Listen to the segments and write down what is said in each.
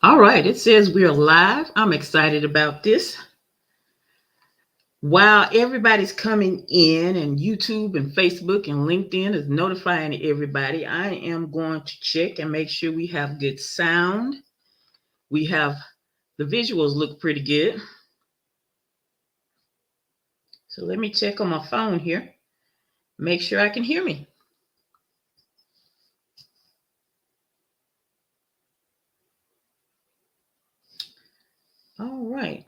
All right, it says we're live. I'm excited about this. While everybody's coming in, and YouTube and Facebook and LinkedIn is notifying everybody, I am going to check and make sure we have good sound. We have the visuals look pretty good. So let me check on my phone here, make sure I can hear me. All right.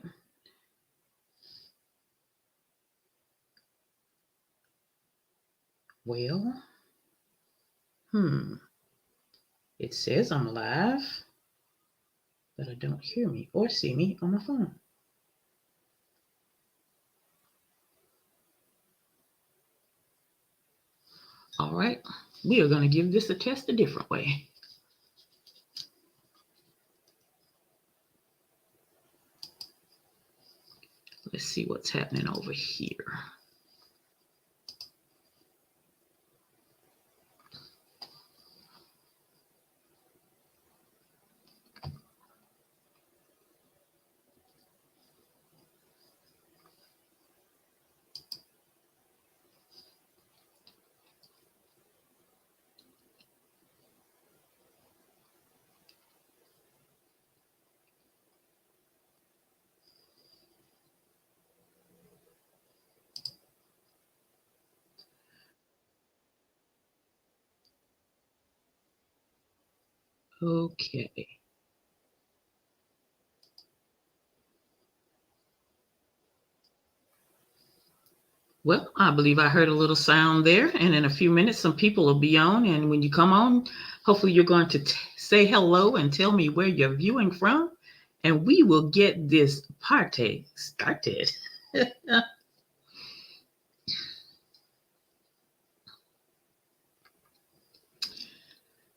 Well, hmm. It says I'm live, but I don't hear me or see me on my phone. All right. We are going to give this a test a different way. Let's see what's happening over here. Okay. Well, I believe I heard a little sound there, and in a few minutes, some people will be on. And when you come on, hopefully, you're going to say hello and tell me where you're viewing from, and we will get this party started.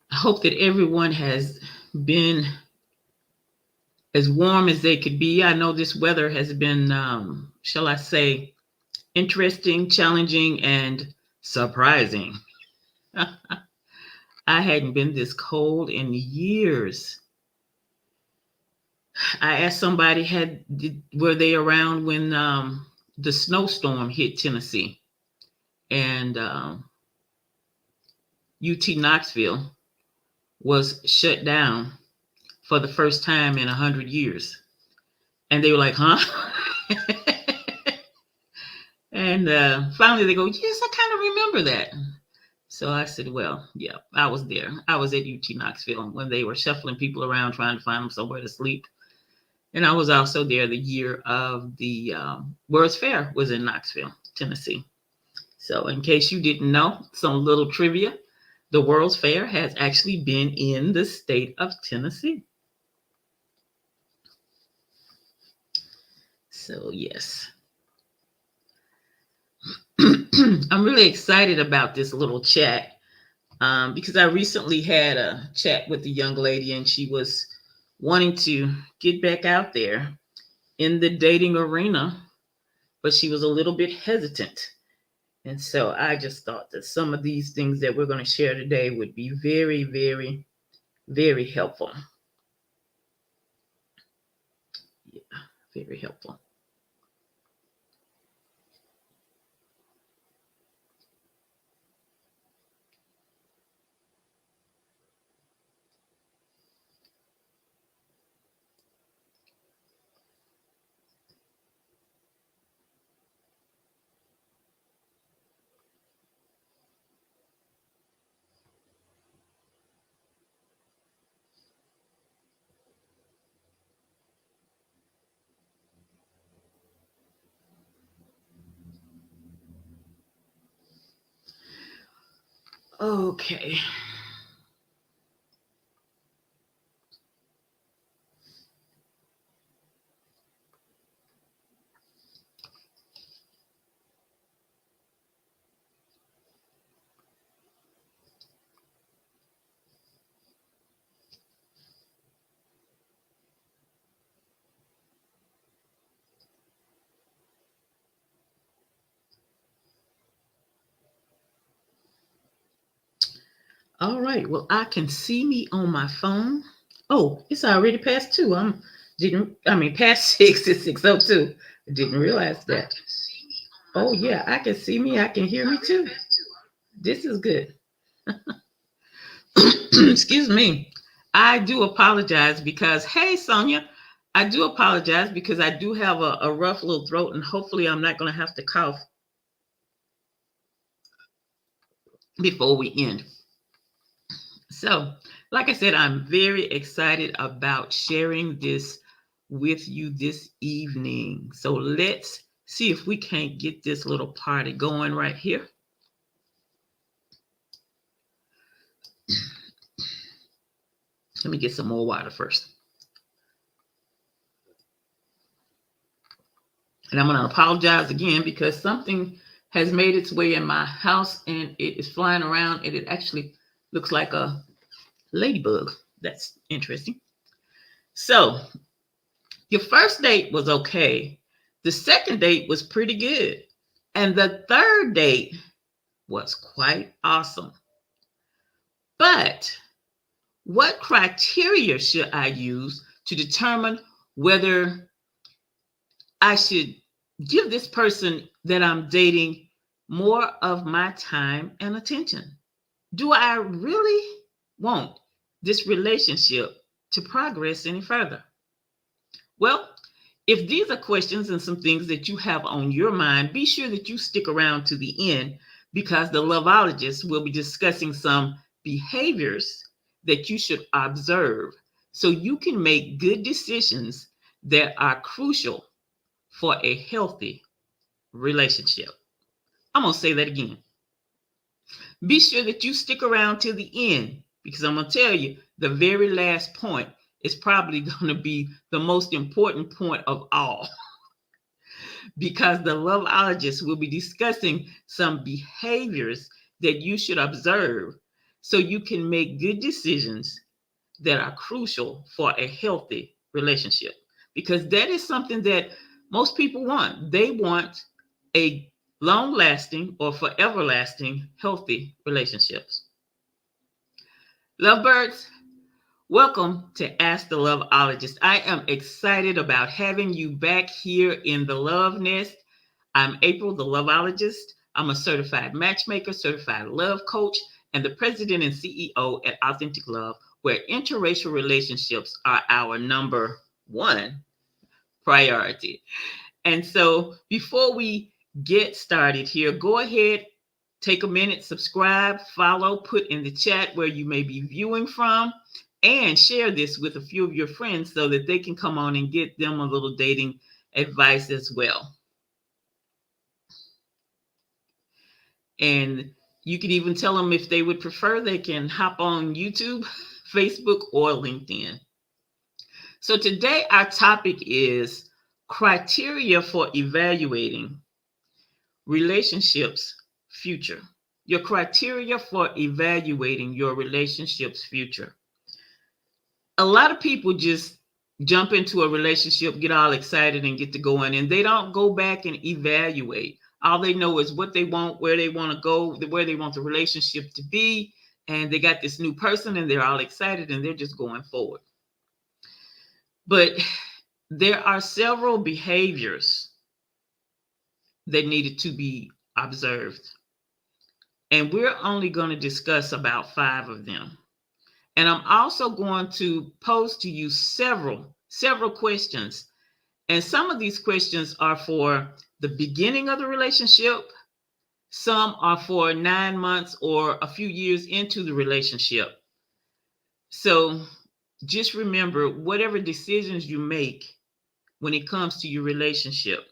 I hope that everyone has been as warm as they could be. I know this weather has been, shall I say, interesting, challenging, and surprising. I hadn't been this cold in years. I asked somebody, were they around when the snowstorm hit Tennessee, and UT Knoxville was shut down for the first time in 100 years, and they were like, "Huh?" And finally, they go, "Yes, I kind of remember that." So I said, "Well, yeah, I was there. I was at UT Knoxville when they were shuffling people around trying to find them somewhere to sleep." And I was also there the year of the World's Fair was in Knoxville, Tennessee. So, in case you didn't know, some little trivia: the World's Fair has actually been in the state of Tennessee. So, yes, I'm really excited about this little chat because I recently had a chat with a young lady, and she was wanting to get back out there in the dating arena, but she was a little bit hesitant. And so I just thought that some of these things that we're going to share today would be very, very, very helpful. Yeah, very helpful. Okay. All right. Well, I can see me on my phone. Oh, it's already past 2. Past 6. It's 6:02. I didn't realize that. Oh yeah, I can see me. I can hear me too. This is good. Excuse me. I do apologize because, hey, Sonia, I do apologize because I do have a rough little throat, and hopefully, I'm not going to have to cough before we end. So, like I said, I'm very excited about sharing this with you this evening. So, let's see if we can't get this little party going right here. Let me get some more water first. And I'm going to apologize again because something has made its way in my house and it is flying around and it actually looks like a ladybug. That's interesting. So, your first date was okay. The second date was pretty good. And the third date was quite awesome. But what criteria should I use to determine whether I should give this person that I'm dating more of my time and attention? Do I really want this relationship to progress any further? Well, if these are questions and some things that you have on your mind, be sure that you stick around to the end because the Loveologist will be discussing some behaviors that you should observe so you can make good decisions that are crucial for a healthy relationship. I'm going to say that again. Be sure that you stick around till the end because I'm going to tell you the very last point is probably going to be the most important point of all because the Loveologist will be discussing some behaviors that you should observe so you can make good decisions that are crucial for a healthy relationship because that is something that most people want. They want a long lasting or forever lasting healthy relationships. Lovebirds, welcome to Ask the Loveologist. I am excited about having you back here in the Love Nest. I'm April, the Loveologist. I'm a certified matchmaker, certified love coach, and the president and CEO at Authentic Love, where interracial relationships are our number one priority. And so before we get started here, go ahead, take a minute, subscribe, follow, put in the chat where you may be viewing from, and share this with a few of your friends so that they can come on and get them a little dating advice as well. And you can even tell them if they would prefer, they can hop on YouTube, Facebook, or LinkedIn. So today our topic is criteria for evaluating relationships future. Your criteria for evaluating your relationship's future. A lot of people just jump into a relationship, get all excited and get to going, and they don't go back and evaluate. All they know is what they want, where they want to go, where they want the relationship to be, and they got this new person and they're all excited and they're just going forward. But there are several behaviors that needed to be observed. And we're only going to discuss about 5 of them. And I'm also going to pose to you several questions. And some of these questions are for the beginning of the relationship. Some are for 9 months or a few years into the relationship. So just remember, whatever decisions you make when it comes to your relationship,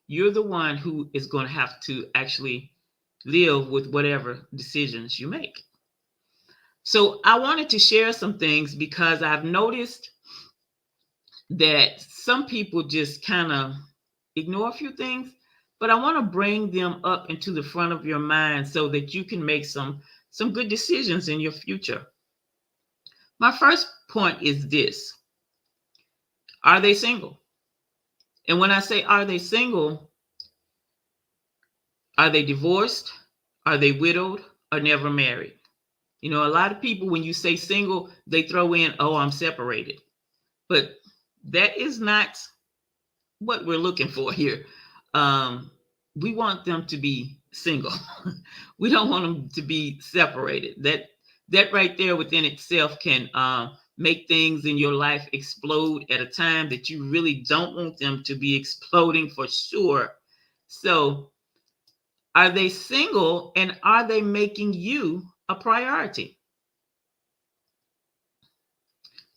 you're the one who is going to have to actually live with whatever decisions you make. So I wanted to share some things because I've noticed that some people just kind of ignore a few things, but I want to bring them up into the front of your mind so that you can make some good decisions in your future. My first point is this: are they single? And when I say are they single, are they divorced? Are they widowed or never married? You know, a lot of people, when you say single, they throw in, oh, I'm separated. But that is not what we're looking for here. We want them to be single. We don't want them to be separated. That right there within itself can make things in your life explode at a time that you really don't want them to be exploding for sure. So, are they single and are they making you a priority?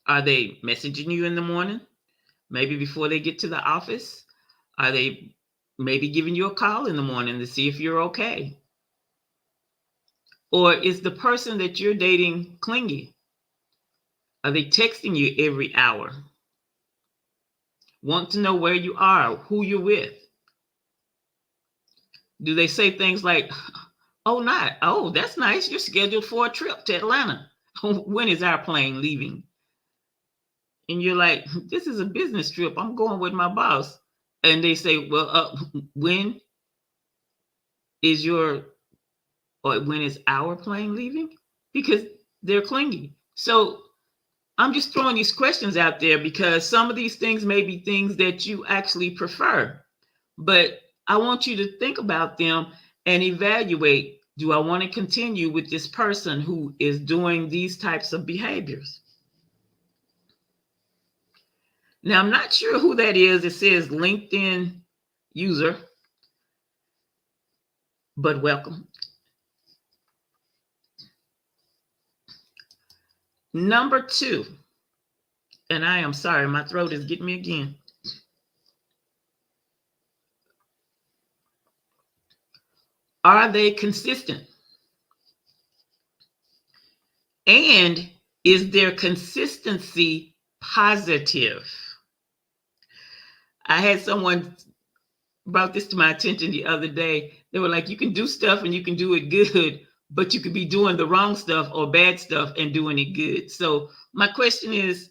Are they messaging you in the morning? Maybe before they get to the office? Are they maybe giving you a call in the morning to see if you're okay? Or is the person that you're dating clingy? Are they texting you every hour? Want to know where you are, who you're with? Do they say things like, oh, that's nice. You're scheduled for a trip to Atlanta. When is our plane leaving? And you're like, this is a business trip. I'm going with my boss. And they say, well, when is our plane leaving? Because they're clingy. So I'm just throwing these questions out there because some of these things may be things that you actually prefer. But I want you to think about them and evaluate, do I want to continue with this person who is doing these types of behaviors? Now, I'm not sure who that is. It says LinkedIn user, but welcome. Number 2, and I am sorry, my throat is getting me again. Are they consistent? And is their consistency positive? I had someone brought this to my attention the other day. They were like, you can do stuff and you can do it good, but you could be doing the wrong stuff or bad stuff and doing it good. So my question is,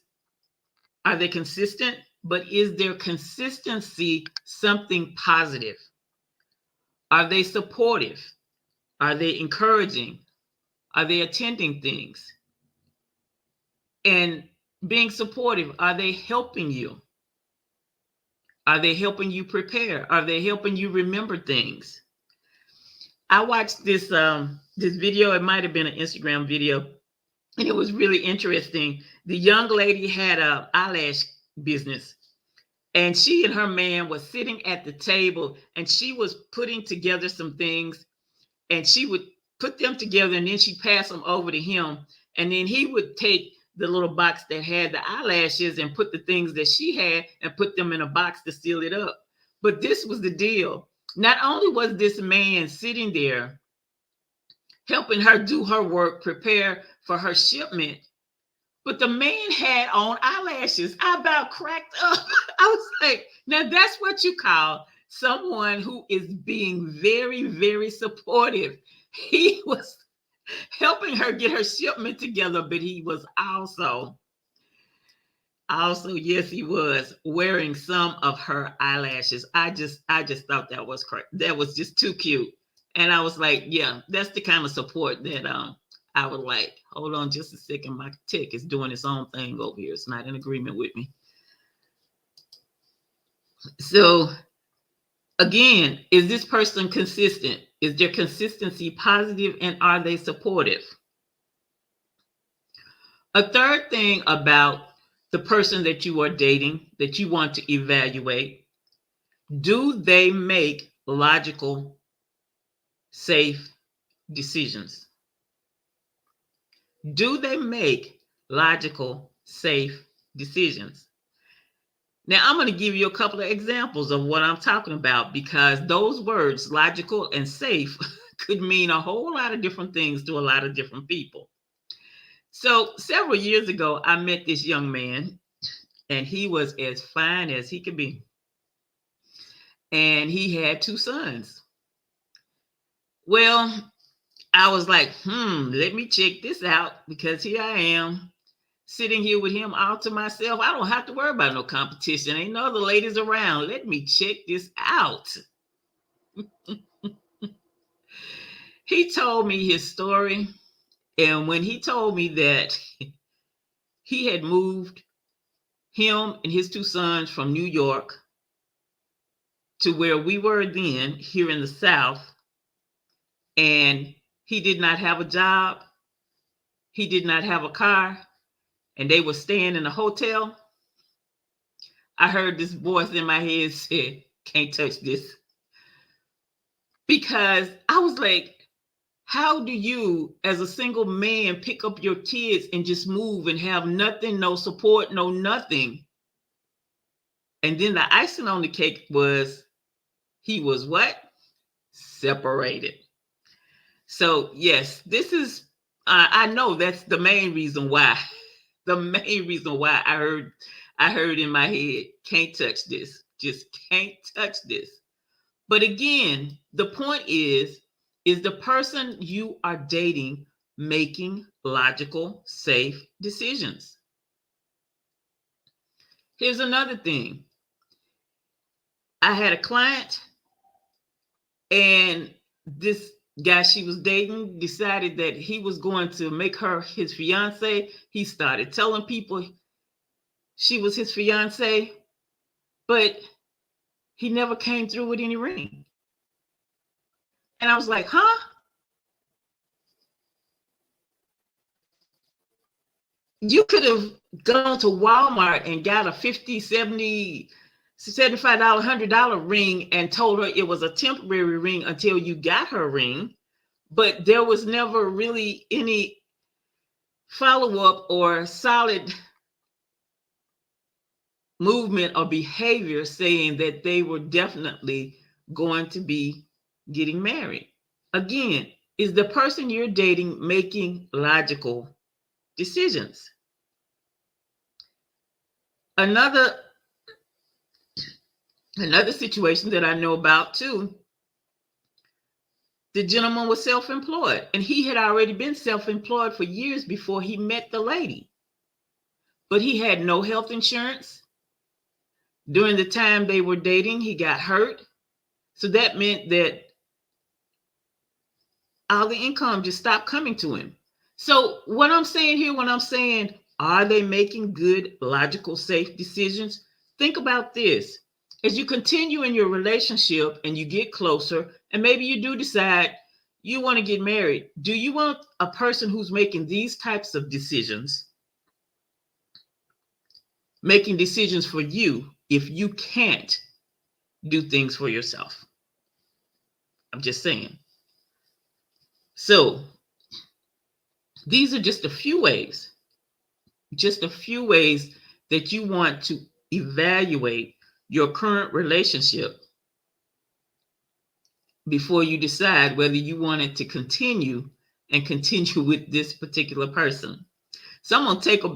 are they consistent? But is their consistency something positive? Are they supportive? Are they encouraging? Are they attending things? And being supportive, are they helping you? Are they helping you prepare? Are they helping you remember things? I watched this video. It might have been an Instagram video, and it was really interesting. The young lady had an eyelash business, and she and her man was sitting at the table, and she was putting together some things, and she would put them together, and then she'd pass them over to him, and then he would take the little box that had the eyelashes and put the things that she had and put them in a box to seal it up. But this was the deal. Not only was this man sitting there helping her do her work, prepare for her shipment, but the man had on eyelashes. I about cracked up. I was like, now that's what you call someone who is being very, very supportive. He was helping her get her shipment together, but he was also, yes, he was wearing some of her eyelashes. I just thought that was correct. That was just too cute. And I was like, yeah, that's the kind of support that I would like. Hold on just a second. My tech is doing its own thing over here. It's not in agreement with me. So again, is this person consistent? Is their consistency positive, and are they supportive? A third thing about the person that you are dating that you want to evaluate, do they make logical, safe decisions? Do they make logical, safe decisions? Now, I'm going to give you a couple of examples of what I'm talking about, because those words, logical and safe, could mean a whole lot of different things to a lot of different people. So several years ago, I met this young man, and he was as fine as he could be. And he had 2 sons. Well, I was like, let me check this out, because here I am sitting here with him all to myself. I don't have to worry about no competition. Ain't no other ladies around. Let me check this out. He told me his story, And when he told me that he had moved him and his two sons from New York to where we were then here in the South, and he did not have a job, he did not have a car, and they were staying in a hotel, I heard this voice in my head say, can't touch this. Because I was like, how do you, as a single man, pick up your kids and just move and have nothing, no support, no nothing? And then the icing on the cake was he was what? Separated. So yes, this is, I know that's the main reason why. The main reason why I heard in my head, can't touch this. Just can't touch this. But again, the point is the person you are dating making logical, safe decisions? Here's another thing. I had a client, and this guy she was dating decided that he was going to make her his fiance. He started telling people she was his fiance, but he never came through with any ring. And I was like, huh? You could have gone to Walmart and got a $50, $70, $75, $100 ring and told her it was a temporary ring until you got her ring. But there was never really any follow-up or solid movement or behavior saying that they were definitely going to be getting married. Again, is the person you're dating making logical decisions? Another situation that I know about too, the gentleman was self-employed, and he had already been self-employed for years before he met the lady. But he had no health insurance. During the time they were dating, he got hurt. So that meant that all the income just stopped coming to him. So what I'm saying here, when I'm saying, are they making good, logical, safe decisions? Think about this. As you continue in your relationship and you get closer, and maybe you do decide you want to get married, do you want a person who's making these types of decisions, making decisions for you if you can't do things for yourself? I'm just saying. So these are just a few ways that you want to evaluate your current relationship before you decide whether you want it to continue with this particular person. So I'm going to take I'm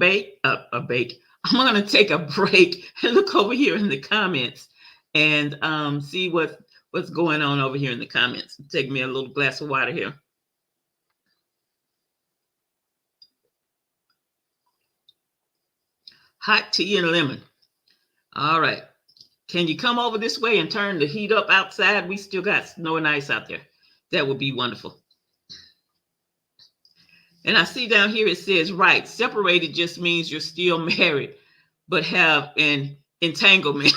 going to take a break and look over here in the comments and see what's going on over here in the comments. Take me a little glass of water here. Hot tea and lemon. All right. Can you come over this way and turn the heat up outside? We still got snow and ice out there. That would be wonderful. And I see down here it says, right, separated just means you're still married, but have an entanglement.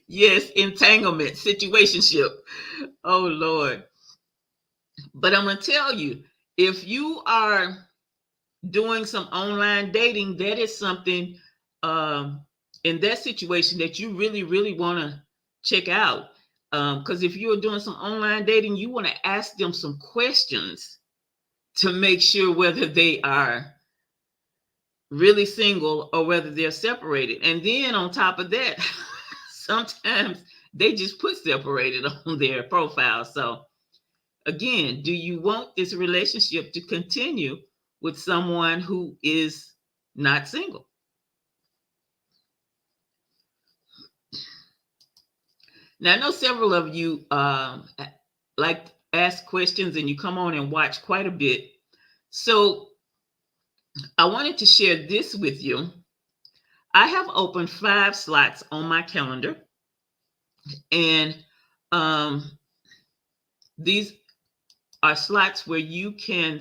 Yes, entanglement, situationship. Oh, Lord. But I'm going to tell you, if you are doing some online dating, that is something in that situation that you really, really want to check out. Because if you're doing some online dating, you want to ask them some questions to make sure whether they are really single or whether they're separated. And then on top of that, sometimes they just put separated on their profile. So again, do you want this relationship to continue with someone who is not single? Now, I know several of you like to ask questions and you come on and watch quite a bit. So I wanted to share this with you. I have opened 5 slots on my calendar, and these are slots where you can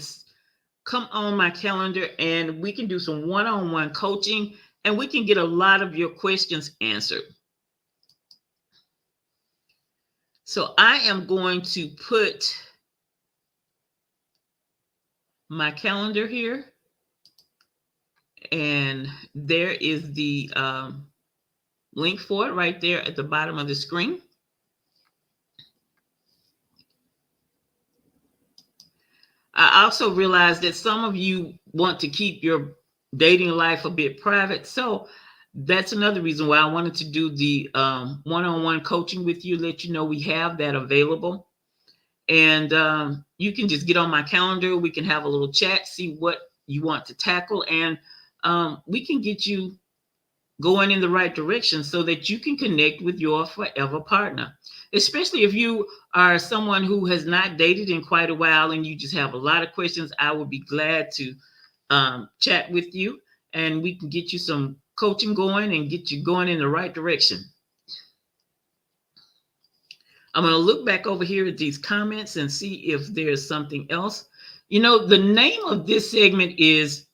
come on my calendar and we can do some one-on-one coaching and we can get a lot of your questions answered. So I am going to put my calendar here, and there is the link for it right there at the bottom of the screen. I also realize that some of you want to keep your dating life a bit private. So that's another reason why I wanted to do the one-on-one coaching with you, let you know we have that available. And you can just get on my calendar. We can have a little chat, see what you want to tackle, and we can get you going in the right direction so that you can connect with your forever partner. Especially if you are someone who has not dated in quite a while and you just have a lot of questions, I would be glad to chat with you and we can get you some coaching going and get you going in the right direction. I'm going to look back over here at these comments and see if there's something else. You know, the name of this segment is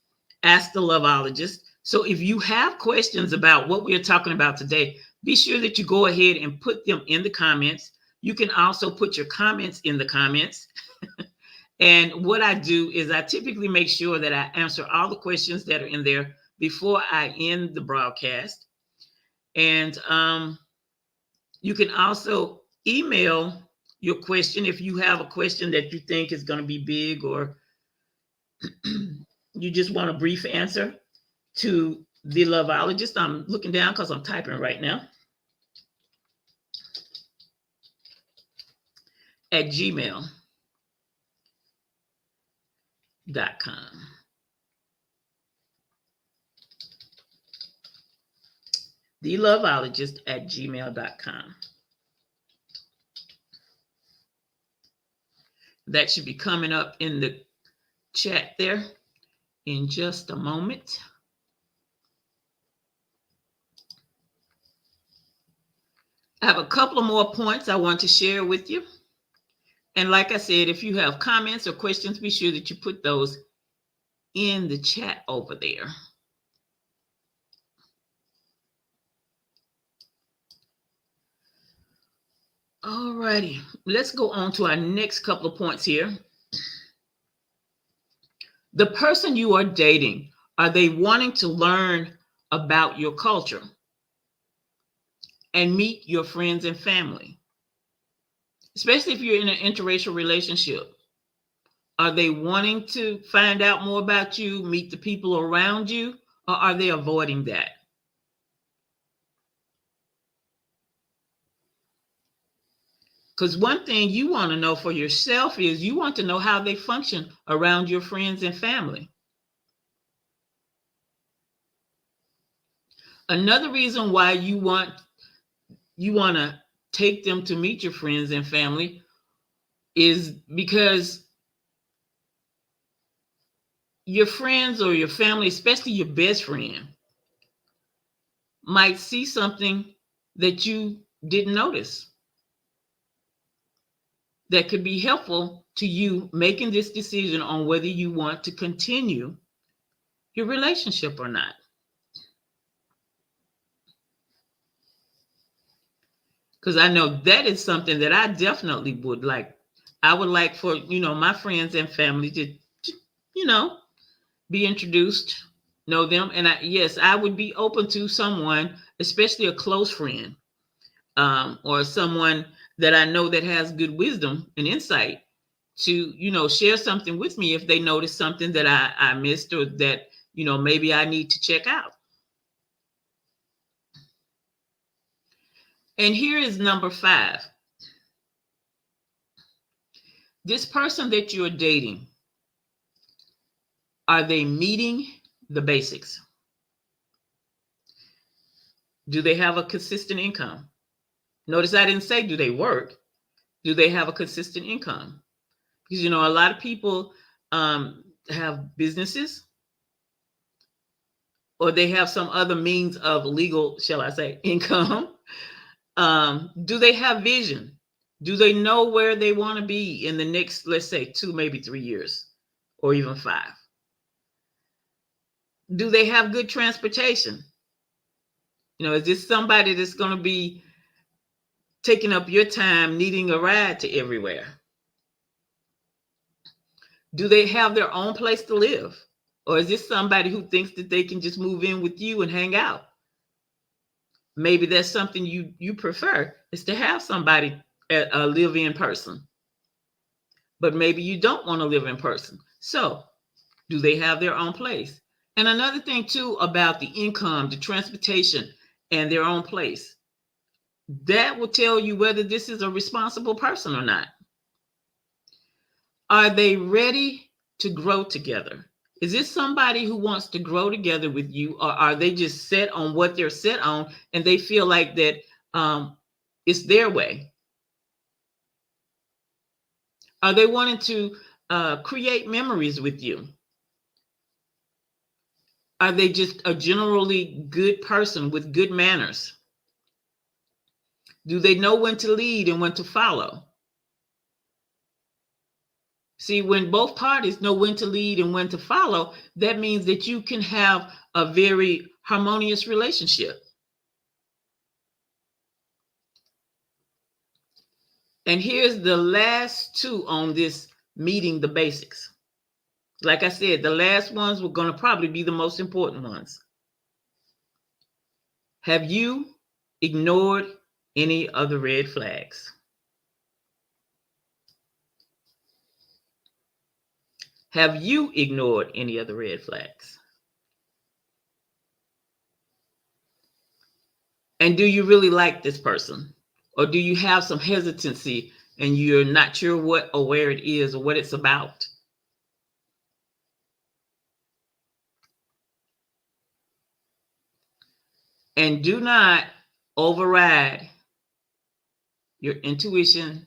Ask the Loveologist. So if you have questions about what we're talking about today, be sure that you go ahead and put them in the comments. You can also put your comments in the comments. And what I do is I typically make sure that I answer all the questions that are in there before I end the broadcast. And you can also email your question if you have a question that you think is going to be big or you just want a brief answer to the Loveologist. I'm looking down because I'm typing right now. At gmail.com. The Loveologist at gmail.com. That should be coming up in the chat there in just a moment. I have a couple of more points I want to share with you. And like I said, if you have comments or questions, be sure that you put those in the chat over there. All righty, let's go on to our next couple of points here. The person you are dating, are they wanting to learn about your culture and meet your friends and family? Especially if you're in an interracial relationship. Are they wanting to find out more about you, meet the people around you, or are they avoiding that? Because one thing you want to know for yourself is you want to know how they function around your friends and family. Another reason why you want to take them to meet your friends and family is because your friends or your family, especially your best friend, might see something that you didn't notice that could be helpful to you making this decision on whether you want to continue your relationship or not. Because I know that is something that I definitely would like. I would like for, my friends and family to be introduced, know them. And yes, I would be open to someone, especially a close friend, or someone that I know that has good wisdom and insight to, share something with me if they notice something that I missed or that, maybe I need to check out. And here is number 5. This person that you're dating, are they meeting the basics? Do they have a consistent income? Notice I didn't say, do they work? Do they have a consistent income? Because, a lot of people have businesses or they have some other means of legal, shall I say, income. Do they have vision? Do they know where they want to be in the next, let's say, 2, maybe 3 years, or even 5? Do they have good transportation? Is this somebody that's going to be taking up your time, needing a ride to everywhere? Do they have their own place to live? Or is this somebody who thinks that they can just move in with you and hang out? Maybe that's something you prefer, is to have somebody live in person. But maybe you don't want to live in person. So, do they have their own place? And another thing too about the income, the transportation, and their own place, that will tell you whether this is a responsible person or not. Are they ready to grow together? Is this somebody who wants to grow together with you, or are they just set on what they're set on and they feel like that it's their way? Are they wanting to create memories with you? Are they just a generally good person with good manners? Do they know when to lead and when to follow? See, when both parties know when to lead and when to follow, that means that you can have a very harmonious relationship. And here's the last two on this meeting the basics. Like I said, the last ones were going to probably be the most important ones. Have you ignored any of the red flags? Have you ignored any of the red flags? And do you really like this person? Or do you have some hesitancy and you're not sure what or where it is or what it's about? And do not override your intuition,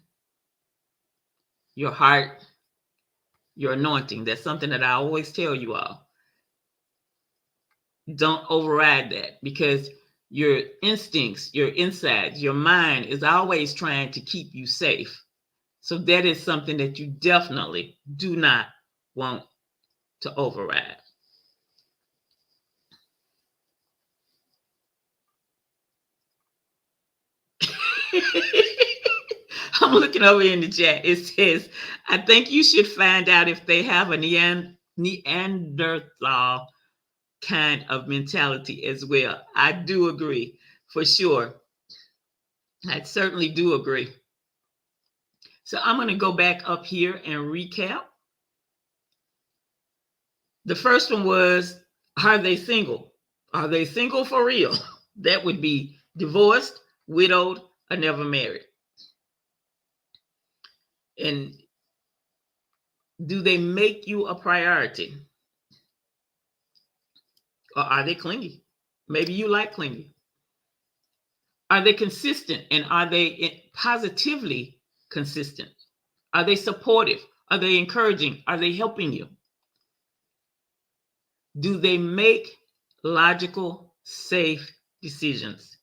your heart, your anointing. That's something that I always tell you all. Don't override that, because your instincts, your insides, your mind is always trying to keep you safe. So that is something that you definitely do not want to override. I'm looking over in the chat. It says, I think you should find out if they have a Neanderthal kind of mentality as well. I do agree, for sure. I certainly do agree. So I'm going to go back up here and recap. The first one was, are they single? Are they single for real? That would be divorced, widowed, or never married. And do they make you a priority? Or are they clingy? Maybe you like clingy. Are they consistent, and are they positively consistent? Are they supportive? Are they encouraging? Are they helping you? Do they make logical, safe decisions?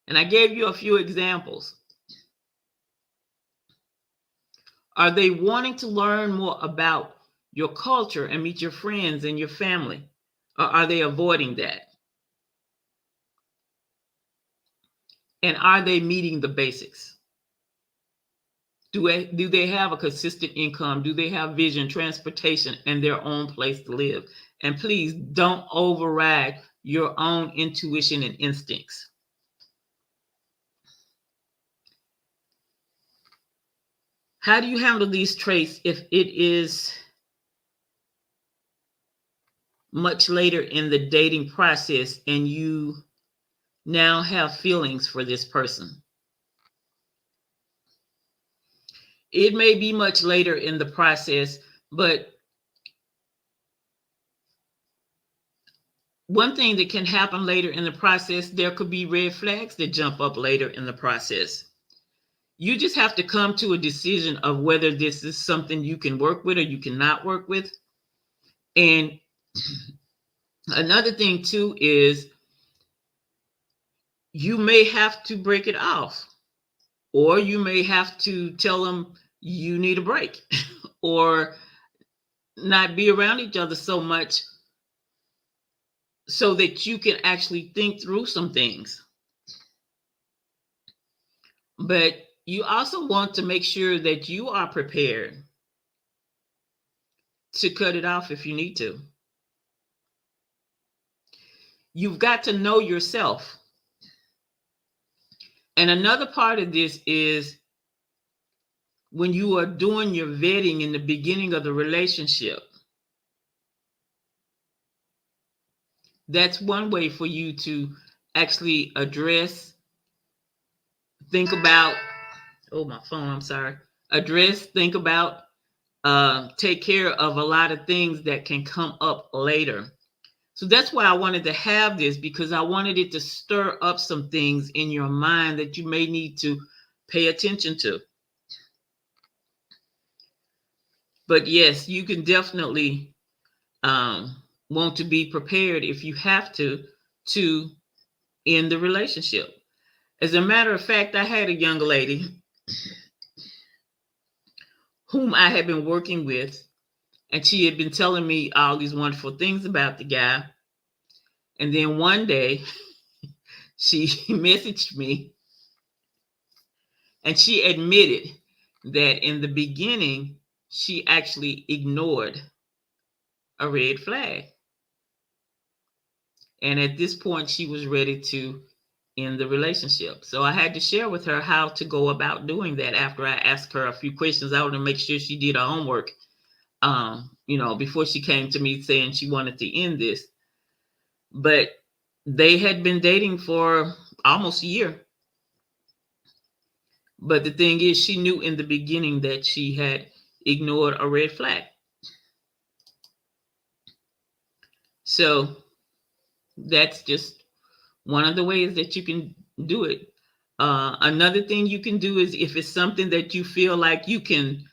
And I gave you a few examples. Are they wanting to learn more about your culture and meet your friends and your family? Or are they avoiding that? And are they meeting the basics? Do they have a consistent income? Do they have vision, transportation, and their own place to live? And please don't override your own intuition and instincts. How do you handle these traits if it is much later in the dating process and you now have feelings for this person? It may be much later in the process, but one thing that can happen later in the process, there could be red flags that jump up later in the process. You just have to come to a decision of whether this is something you can work with or you cannot work with. And another thing too is you may have to break it off, or you may have to tell them you need a break or not be around each other so much so that you can actually think through some things. But you also want to make sure that you are prepared to cut it off if you need to. You've got to know yourself. And another part of this is when you are doing your vetting in the beginning of the relationship. That's one way for you to actually address, think about, oh, my phone, I'm sorry. Address, think about, take care of a lot of things that can come up later. So that's why I wanted to have this, because I wanted it to stir up some things in your mind that you may need to pay attention to. But yes, you can definitely want to be prepared if you have to end the relationship. As a matter of fact, I had a young lady whom I had been working with, and she had been telling me all these wonderful things about the guy. And then one day she messaged me and she admitted that in the beginning, she actually ignored a red flag. And at this point, she was ready to end the relationship. So I had to share with her how to go about doing that after I asked her a few questions. I wanted to make sure she did her homework, before she came to me saying she wanted to end this. But they had been dating for almost a year. But the thing is, she knew in the beginning that she had ignored a red flag. So that's just one of the ways that you can do it. Another thing you can do is if it's something that you feel like you can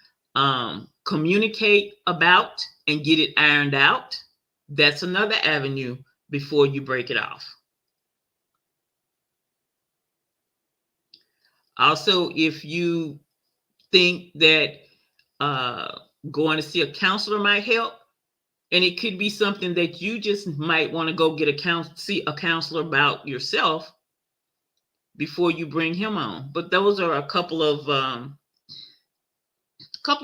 communicate about and get it ironed out, that's another avenue before you break it off. Also, if you think that going to see a counselor might help, and it could be something that you just might want to go get see a counselor about yourself before you bring him on. But those are a couple of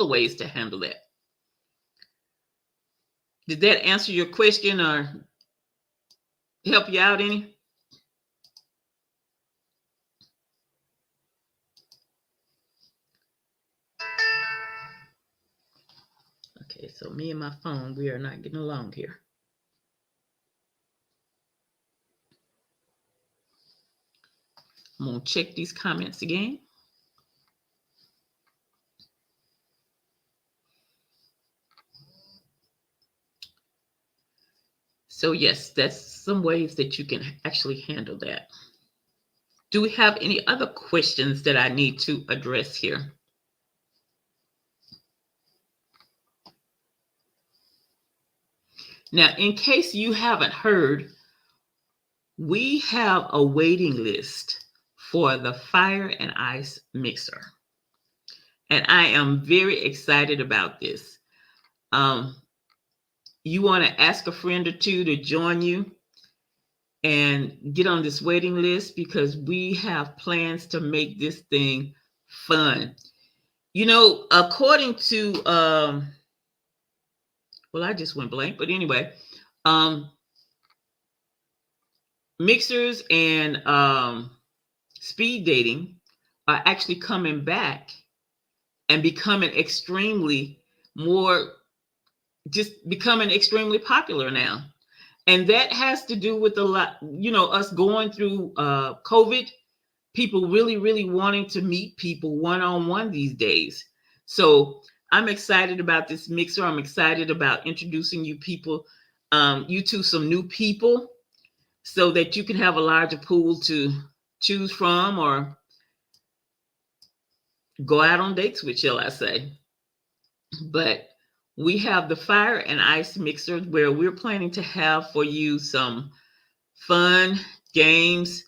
ways to handle that. Did that answer your question or help you out any? Okay, so me and my phone, we are not getting along here. I'm going to check these comments again. So yes, that's some ways that you can actually handle that. Do we have any other questions that I need to address here? Now, in case you haven't heard, we have a waiting list for the Fire and Ice mixer. And I am very excited about this. You want to ask a friend or two to join you and get on this waiting list, because we have plans to make this thing fun. According to, I just went blank, but anyway, mixers and speed dating are actually coming back and becoming extremely popular now. And that has to do with a lot, us going through COVID, people really, really wanting to meet people one-on-one these days. So I'm excited about this mixer. I'm excited about introducing you to some new people, so that you can have a larger pool to choose from or go out on dates with, shall I say. But we have the Fire and Ice mixer, where we're planning to have for you some fun games,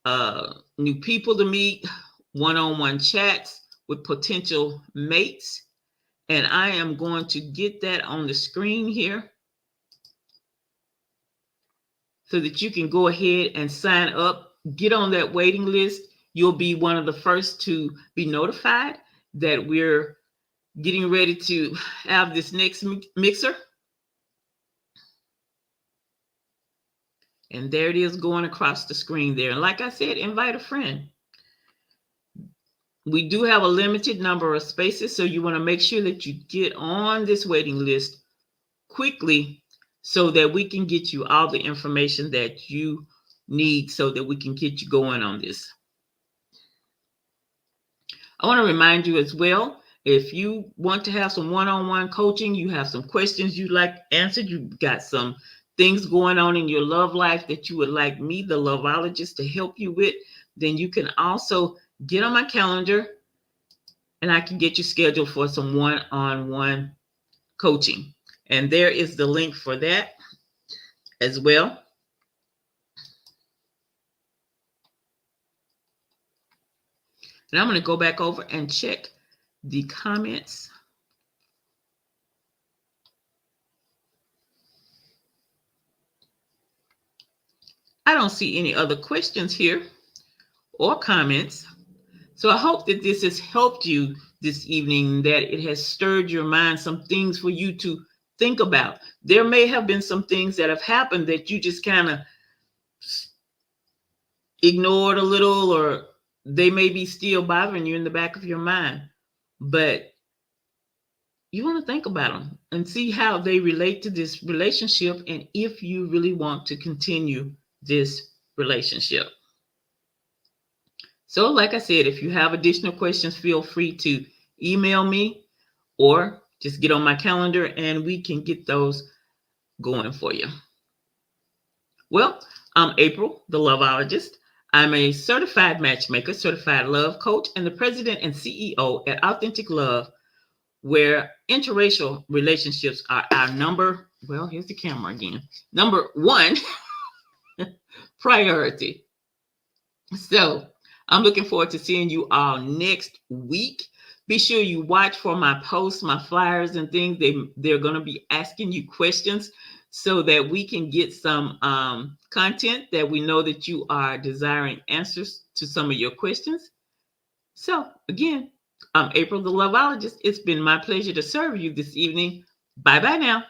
new people to meet, one-on-one chats with potential mates. And I am going to get that on the screen here so that you can go ahead and sign up, get on that waiting list. You'll be one of the first to be notified that we're getting ready to have this next mixer. And there it is going across the screen there. And like I said, invite a friend. We do have a limited number of spaces, so you want to make sure that you get on this waiting list quickly so that we can get you all the information that you need so that we can get you going on this. I want to remind you as well, if you want to have some one-on-one coaching, you have some questions you'd like answered, you've got some things going on in your love life that you would like me, the Loveologist, to help you with, then you can also get on my calendar and I can get you scheduled for some one-on-one coaching. And there is the link for that as well. And I'm going to go back over and check the comments. I don't see any other questions here or comments. So I hope that this has helped you this evening, that it has stirred your mind, some things for you to think about. There may have been some things that have happened that you just kind of ignored a little, or they may be still bothering you in the back of your mind. But you want to think about them and see how they relate to this relationship and if you really want to continue this relationship. So like I said, if you have additional questions, feel free to email me or just get on my calendar and we can get those going for you. Well, I'm April, the Loveologist. I'm a certified matchmaker, certified love coach, and the president and CEO at Authentic Love, where interracial relationships are our number one priority. So I'm looking forward to seeing you all next week. Be sure you watch for my posts, my flyers and things. They're going to be asking you questions so that we can get some content that we know that you are desiring answers to some of your questions. So again, I'm April, the Loveologist. It's been my pleasure to serve you this evening. Bye-bye now.